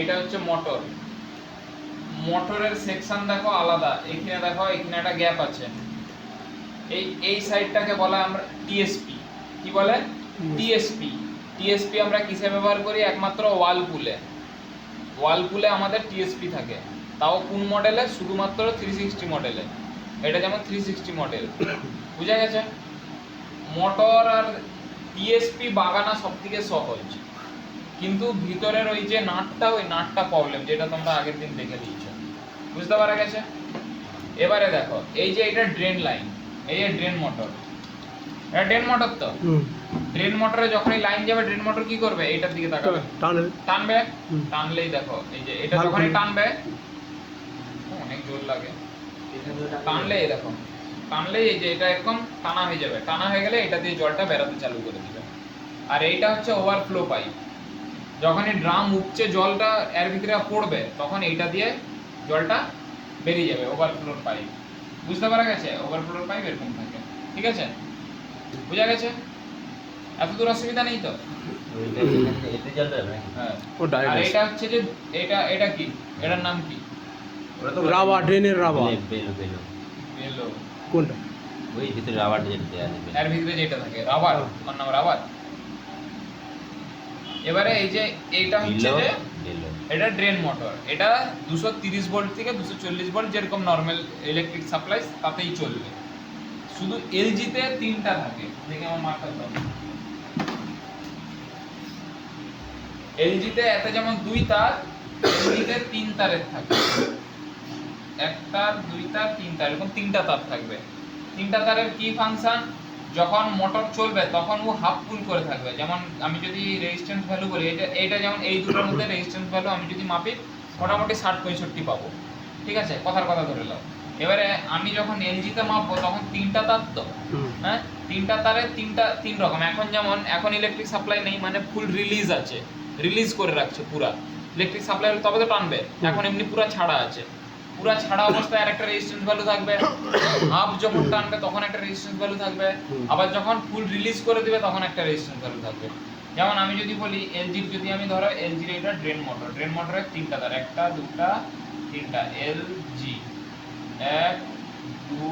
এটা হচ্ছে মোটর। মোটরের সেকশন দেখো আলাদা, এখানে দেখো এখানে একটা গ্যাপ আছে। এই সাইডটাকে বলা আমরা টিএসপি। কি বলে? টিএসপি। টিএসপি আমরা কিসে ব্যবহার করি? একমাত্র ওয়ালপুলে। ওয়ালপুলে আমাদের টিএসপি থাকে, তাও কোন মডেলে? শুধুমাত্র 360 মডেলে। এটা যেমন 360 মডেল। বুঝা গেছে? মোটর আর টিএসপি বাগানা সবথেকে সহজ, কিন্তু ভিতরের ওই যে নাটটা, ওই নাটটা প্রবলেম, যেটা তোমরা আগের দিন দেখে দিয়েছো। বুঝতে পারা গেছে? এবারে দেখো এই যে এটা ড্রেন লাইন, এই যে ড্রেন মোটর, এটা ড্রেন মোটর তো। ড্রেন মোটরে যখনই লাইন যাবে, ড্রেন মোটর কি করবে? এটার দিকে তাকাবে, টানবে। টানলেই দেখো এই যে এটা যখনই টানবে, অনেক জোর লাগে, টানলে এই দেখো, টানলেই এই যে এটা এরকম টানা হয়ে যাবে। টানা হয়ে গেলে এটা দিয়ে জলটা বেরোতে চালু করে দিবে। আর এইটা হচ্ছে ওভারফ্লো পাইপ। যখনই ড্রাম উপচে জলটা এর ভিতরে পড়বে, তখন এইটা দিয়ে জলটা বেরিয়ে যাবে, ওভারফ্লোর পাইপ। বুঝতে পারা গেছে? ওভারফ্লোর পাইপ এরকম থাকে। ঠিক আছে? বুঝা গেছে? এত দূর অসুবিধা নেই তো? হ্যাঁ। আর এটা হচ্ছে যে এটা কি? এটার নাম কি? রাবার, ড্রেনের রাবার। বেলো। কোনটা? ওই ভিতরে রাবার যেটা দেয়া আছে, এর ভিতরে যেটা থাকে রাবার, ওর নাম রাবার। এবারে এই যে এইটা হচ্ছে যে এটা ড্রেন মোটর। এটা 230 ভোল্ট থেকে 240 ভোল্ট যেরকম নরমাল ইলেকট্রিক সাপ্লাই তাতেই চলবে। শুধু এলজিতে 3টা থাকে, দেখে আমার মাথা দাও। এলজিতে এতে যেমন 2 তার, এলজিতে 3 তারের থাকে। 1 তার, 2 তার, 3 তার, এরকম 3টা তার থাকবে। 3টা তারের কি ফাংশন? যখন মোটর চলবে তখন ও হাফ পুল করে থাকবে। যেমন আমি যদি রেজিস্ট্যান্স ভ্যালু বলি, এটা যেমন এই দুটোর মধ্যে রেজিস্ট্যান্স ভ্যালু আমি যদি মাপি, মোটামুটি 60-65 পাবো। ঠিক আছে? কথার কথা ধরে নাও। এবারে আমি যখন এলজিতে মাপবো, তখন 3টা তার তো, হ্যাঁ, 3টা তারে 3 রকম। এখন ইলেকট্রিক সাপ্লাই নেই, মানে ফুল রিলিজ আছে, রিলিজ করে রাখছে পুরা ইলেকট্রিক সাপ্লাই, তবে তো টানবে। এখন এমনি পুরা ছাড়া আছে। পুরা ছাড়া অবস্থায় আর একটা রেজিস্ট্যান্স ভ্যালু থাকবে। হাফ যখন টানবে তখন একটা রেজিস্ট্যান্স ভ্যালু থাকবে। আবার যখন ফুল রিলিজ করে দিবে তখন একটা রেজিস্ট্যান্স ভ্যালু থাকবে। যেমন আমি যদি বলি এলজির, যদি আমি ধরো এলজির এটা ড্রেন মোটর, ড্রেন মোটরের 3টা তার, 1টা 2টা 3টা, এলজি 1 2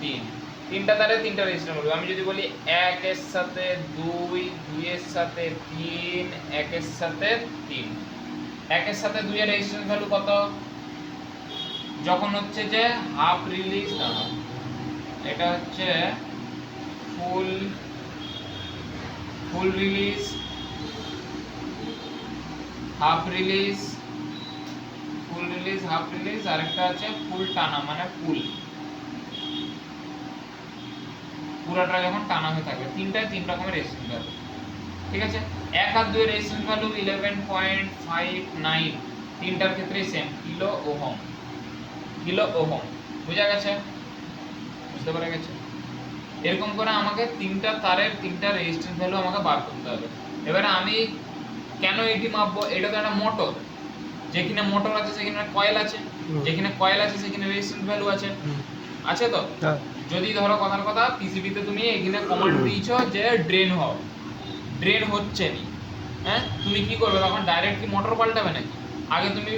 3, 3টা তারে 3টা রেজিস্ট্যান্স ভ্যালু। আমি যদি বলি 1 এর সাথে 2, 2 এর সাথে 3, 1 এর সাথে 3, 1 এর সাথে 2 এর রেজিস্ট্যান্স ভ্যালু কত? যখন হচ্ছে যে হাফ রিলিজ, না এটা হচ্ছে ফুল রিলিজ, হাফ রিলিজ, ফুল রিলিজ, হাফ রিলিজ, আর একটা আছে ফুল টানা, মানে ফুল পুরোটা যখন টানা হয়ে থাকবে। 3 রকমের রেজিস্ট্যান্স ভ্যালু। ঠিক আছে? 1 আর 2 এর রেজিস্ট্যান্স ভ্যালু 11.59, 3টার ক্ষেত্রে same, kilo ohm. Kilo ohm. বুঝা গেছে? বুঝতে পারা গেছে? এরকম করে আমাকে 3টা তারের 3টা রেজিস্ট্যান্স ভ্যালু আমাকে বার করতে হবে। এবারে আমি কেন এটি মাপবো? এটা তো একটা মোটর, যেখানে মোটর আছে সেখানে কয়েল আছে, যেখানে কয়েল আছে সেখানে রেজিস্ট্যান্স ভ্যালু আছে। আছে তো? যদি ধরো কথার কথা পিসিবি তে তুমি এখানে কমান্ড দিয়েছো যে ড্রেন হও, ড্রেন হচ্ছে না, হ্যাঁ, তুমি কি করবে তখন? ডাইরেক্ট কি মোটর পাল্টাবে নাকি? আগে তুমি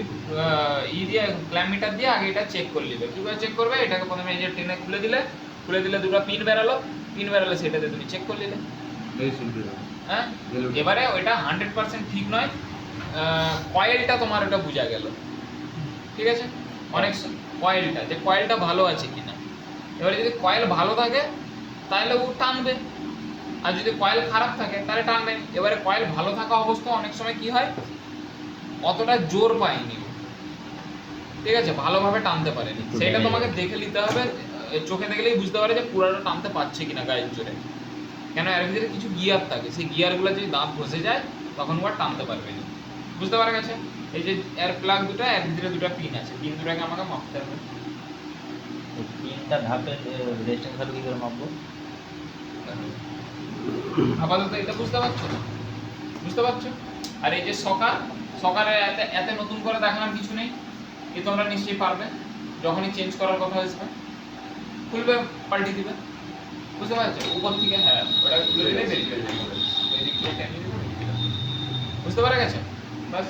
দিয়ে ক্ল্যাম্প মিটার দিয়ে আগে এটা চেক করে নিবে। কিভাবে চেক করবে? এটাকে প্রথমে এই যে টেনে খুলে দিলে দুটো পিন বেরালো, সেটাতে তুমি চেক করে নিলে। হ্যাঁ, এবারে ওইটা 100% ঠিক নয়, কয়েলটা তোমার ওটা বোঝা গেল। ঠিক আছে? অনেক কয়েলটা, যে কয়েলটা ভালো আছে কিনা। এবারে যদি কয়েল ভালো থাকে তাহলে ও টানবে, আর যদি কয়েল খারাপ থাকে তাহলে টানবে। এবারে কয়েল ভালো থাকা অবস্থা অনেক সময় কি হয়, অতটা জোর পায়নি, ঠিক আছে, ভালোভাবে টানতে পারেনি, সেটা তোমাকে দেখে নিতে হবে। চোখে দেখলেই বুঝতে পারে যে পুরাটা টানতে পারছে কিনা গায়ের জোরে। কেন? এর ভিতরে কিছু গিয়ার থাকে, সেই গিয়ারগুলো যদি দাঁত ঘষে যায় তখন ও আর টানতে পারবে না। বুঝতে পারা গেছে? এই যে এর প্লাগ দুটো, এর ভিতরে দুটো পিন আছে, পিন দুটোকে আমাকে মাপতে হবে। তিনটা ধাপের রেজিস্ট্যান্স ভ্যালু কি করে মাপবো? আপাতত এটা বুঝতে পারছো? বুঝতে পারছো? আর এই যে সকারের এতে নতুন করে দেখানোর কিছু নেই, কি তোমরা নিশ্চয়ই পারবে। যখনই চেঞ্জ করার কথা আসবে খুলবে, পাল্টে দিবে। বুঝতে পারছো? উপর থেকে, হ্যাঁ, ওটা খুলে দিলে বেরিয়ে যাবে। বুঝতে পারা গেছে? বাস।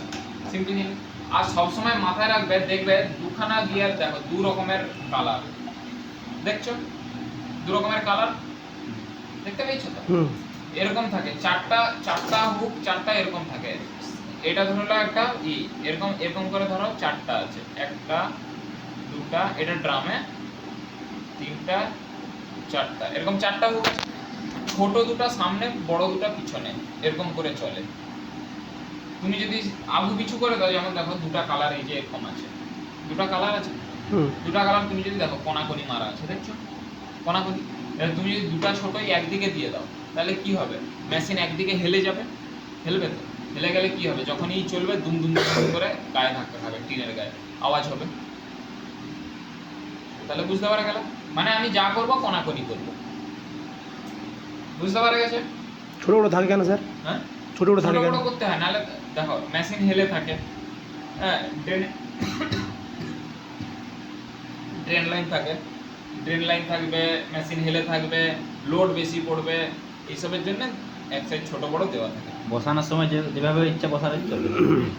সিম্পল জিনিস। আর সবসময় মাথায় রাখবে, দেখবে দুখানা গিয়ার দেখো দু রকমের কালার, দেখছো দু রকমের কালার দেখতে পেয়েছো তো? হুম এরকম থাকে চারটা হুক, চারটা এরকম থাকে। এটা ধরলো একটা এরকম এরকম করে ধরো চারটা আছে, একটা দুটা, এটা ড্রামে তিনটা চারটা, এরকম চারটা হুক আছে। ছোট দুটা সামনে, বড় দুটা পিছনে, এরকম করে চলে। তুমি যদি আগু পিছু করে দাও, যেমন দেখো দুটা কালার এই যে এরকম আছে, দুটা কালার আছে, হুম দুটা কালার তুমি যদি দেখো কোনাকুনি মারা আছে, দেখছো কোনাকুনি। এবার তুমি যদি দুটা ছোটই একদিকে দিয়ে দাও, তাহলে কি হবে? মেশিন একদিকে হেলে যাবে, হেলবে তো, হেলে গেলে কি হবে? যখনই চলবে দুম দুম দুম করে গায়ে ধাক্কা খাবে, টিনের গায়ে আওয়াজ হবে। তাহলে বুঝতে পারা গেল, মানে আমি যা করব কোনাকুনি করব, বুঝতে পারা গেছে? ছোট বড় থাকে কেন স্যার? হ্যাঁ, ছোট বড় থাকে ছোট কেন? বড় করতে হয়, নাহলে দেখো মেশিন হেলে থাকে, হ্যাঁ, ড্রেন লাইন থাকে, ড্রেন লাইন থাকবে, মেশিন হেলে থাকবে, লোড বেশি পড়বে, এইসবের জন্য এক সাইড ছোট বড় দেওয়া থাকে। বসানোর সময় যেভাবে ইচ্ছা বসানো চলবে,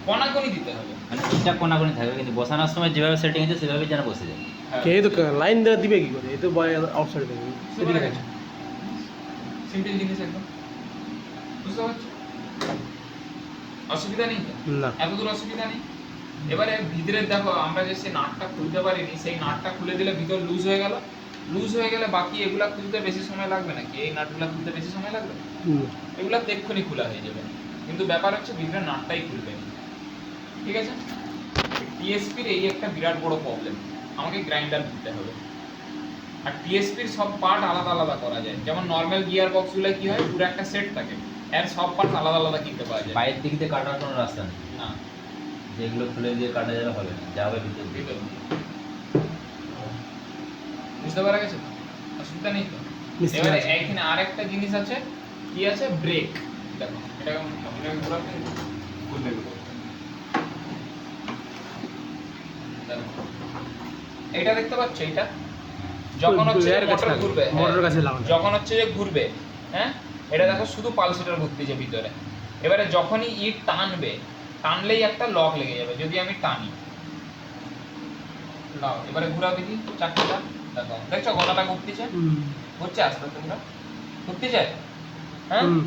কোনাকুনি দিতে হবে। মানে ইচ্ছা কোনাকুনি থাকবে, কিন্তু বসানোর সময় যেভাবে সেটিং আছে সেভাবে যেন বসে যায়। হ্যাঁ, কে তো লাইন দেওয়া দিবে কি করে? এই তো আউটসাইড দেবে। বুঝতে পারা গেছে? সিম্পল জিনিস একদম, বুঝতে পারছো? অসুবিধা নেই তো? না। এতদূর অসুবিধা নেই। এবারে ভিতরে দেখো, আমরা যে সেই নাটটা খুলতে পারিনি, সেই নাটটা খুলে দিলে ভিতর লুজ হয়ে গেল, লুজ হয়ে গেলে বাকি এগুলা খুলতে বেশি সময় লাগবে নাকি? এই নাটগুলা খুলতে বেশি সময় লাগবে? হুম। এগুলা তো এক্ষুনি খোলা হয়ে যাবে, কিন্তু ব্যাপার হচ্ছে ভিতরে নাটটাই খুলবে না। ঠিক আছে? টিএসপির এই একটা বিরাট বড় প্রবলেম, আমাকে গ্রাইন্ডার দিতে হবে। আর টিএসপির সব পার্ট আলাদা আলাদা করা যায়, যেমন নর্মাল গিয়ার বক্সগুলো কি হয়, পুরো একটা সেট থাকে, এর সব পার্ট আলাদা আলাদা কিনতে পাওয়া যায়। বাইরের দিক দিয়ে কাটার কোনো রাস্তা নেই, না, যেগুলো খুলে দিয়ে কাটা যাবে হবে না, যা হবে ভিতর দিয়ে। ভিতর দিয়ে। বুঝতে পারা গেছে তো? অসুবিধা নেই তো? নিশ্চয়ই এবারে আছে। এইখানে আরেকটা জিনিস আছে, কি আছে? ব্রেক। দেখো এটাকে ঘোরাতে খুলবে, দেখো এটা দেখতে পাচ্ছ, এটা যখন হচ্ছে এর কাছে মোটর লাগানো, ঘুরবে, মোটরের কাছে লাগানো। যখন হচ্ছে যে ঘুরবে, হ্যাঁ, এটা দেখো শুধু পালসেটার ঘুরতেছে ভিতরে। এবারে যখনই ইট টানবে, টানলেই একটা লক লেগে যাবে। যদি আমি টানি, নাও এবারে ঘুরাও দেখি চাকরিটা, দেখো দেখছো গলাটা ঘুরতেছে, হুম। ঘুরছে আস্তে আস্তে ঘুরা, ঘুরতেছে, হ্যাঁ। হুম।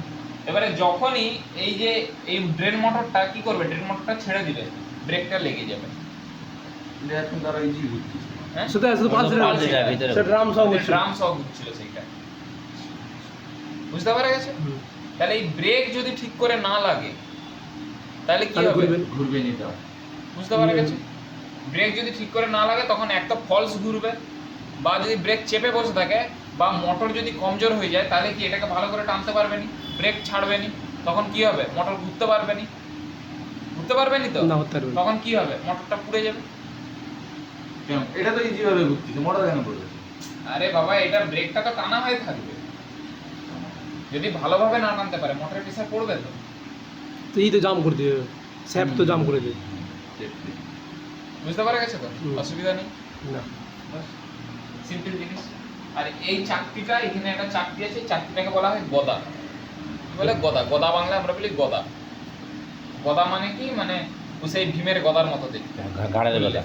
এবারে যখনই এই যে এই ড্রেন মোটরটা কি করবে, ড্রেন মোটরটা ছেড়ে দিবে, ব্রেকটা লেগে যাবে, এখন তারা ইজি হচ্ছে। হ্যাঁ, শুধু পালসের পালসেটার ভিতরে। সেটা ড্রাম সহ হচ্ছে। ড্রাম সহ ঘুরছিল সেইটা, বুঝতে পারা গেছে? হুম। তাহলে এই ব্রেক যদি ঠিক করে না লাগে, তাহলে কি তাহলে হবে? ঘুরবে। ঘুরবে নিতে হবে। বুঝতে পারা গেছে? ব্রেক যদি ঠিক করে না লাগে, তখন একটা ফলস ঘুরবে, বা যদি ব্রেক চেপে বসে থাকে, বা মোটর যদি কমজোর হয়ে যায়, তাহলে কি এটাকে ভালো করে টানতে পারবে নি, ব্রেক ছাড়বে নি, তখন কি হবে? মোটর ঘুরতে পারবে নি, ঘুরতে পারবে নি তো, না হতে পারবে না। তখন কি হবে? মোটরটা পুড়ে যাবে। কেন? এটা তো ইজি ভাবে ঘুরতেছে, মোটর কেন করবে? আরে বাবা, এটা ব্রেকটা তো টানা হয়ে থাকবে, যদি ভালোভাবে না টানতে পারে মোটরের প্রেসার পড়বে তো। তো এই তো জাম করে দিবে, স্যাপ তো জাম করে দিবে। বুঝতে পারা গেছে তো? হুম। অসুবিধা নেই, না। সিম্পল জিনিস। আর এই চাকতিটা, এখানে একটা চাকতি আছে, চাকতিটাকে বলা হয় গদা। কি বলে? গদা। গদা বাংলা আমরা বলি গদা। গদা মানে কি? মানে সেই ভীমের গদার মতো দেখতে, ঘাড়ের বেলা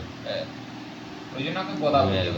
ওই জন্য ওকে গদা বলে।